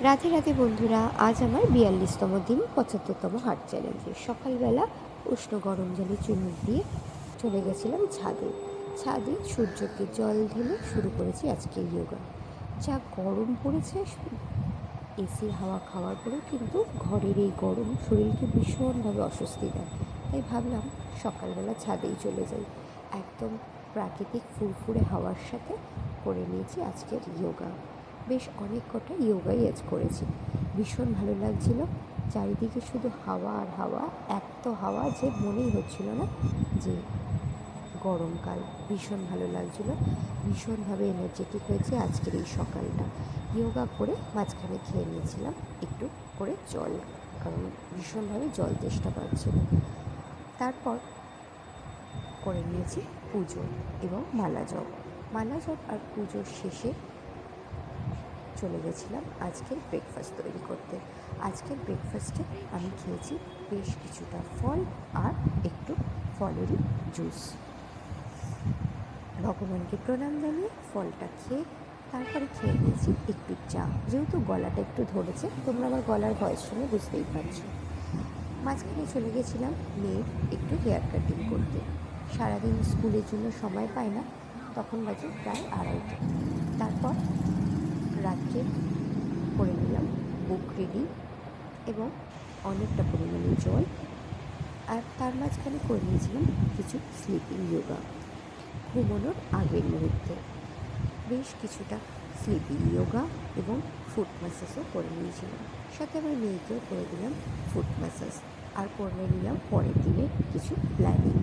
রাধে রাধে বন্ধুরা, আজ আমার ৪২তম দিন ৭৫তম হার্ট চ্যালেঞ্জে। সকালবেলা উষ্ণ গরম জলে চুমুক দিয়ে চলে গেছিলাম ছাদে সূর্যকে জল ঢেলে শুরু করেছি আজকে যোগা। যা গরম পড়েছে, এসির হাওয়া খাওয়ার পরেও কিন্তু ঘরের এই গরম শরীরকে ভীষণভাবে অস্বস্তি দেয়। তাই ভাবলাম সকালবেলা ছাদেই চলে যাই। একদম প্রাকৃতিক ফুরফুরে হাওয়ার সাথে করে নিয়েছি আজকের যোগা। বেশ অনেক কটা যোগাই আজ করেছি। ভীষণ ভালো লাগছিল। চারিদিকে শুধু হাওয়া আর হাওয়া, এত হাওয়া যে মনেই হচ্ছিল না যে গরমকাল। ভীষণ ভালো লাগছিল, ভীষণভাবে এনার্জেটিক হয়েছে আজকের এই সকালটা। যোগা করে মাঝখানে খেয়ে নিয়েছিলাম একটু করে জল, কারণ ভীষণভাবে জল তেষ্টা পাচ্ছিল। তারপর করে নিয়েছি পুজো এবং মালা জপ আর পুজোর শেষে চলে গেছিলাম আজকের ব্রেকফাস্ট তৈরি করতে। আজকের ব্রেকফাস্টে আমি খেয়েছি বেশ কিছুটা ফল আর একটু ফলেরই জুস। ভগবানকে প্রণাম জানিয়ে ফলটা খেয়ে তারপরে খেয়ে নিয়েছি একটু চা। যেহেতু গলাটা একটু ধরেছে, তোমরা আমার গলার ভয়েস শুনে বুঝতেই পারছো। মাঝখানে চলে গেছিলাম মেয়ের একটু হেয়ার কাটিং করতে। সারাদিন স্কুলের জন্য সময় পায় না, তখন বাজে প্রায় 2:30। তারপর রাত্রে করে নিলাম বুক রিডিং এবং অনেকটা পরিমাণে জল, আর তার মাঝখানে করে নিয়েছিলাম কিছু স্লিপিং যোগা ঘুমানোর আগের মুহূর্তে। বেশ কিছুটা স্লিপিং যোগা এবং ফুট ম্যাসাজও করে নিয়েছিলাম। সাথে আমার মেয়েকেও করে দিলাম ফুট ম্যাসাজ, আর করে নিলাম পরের দিনের কিছু প্ল্যানিং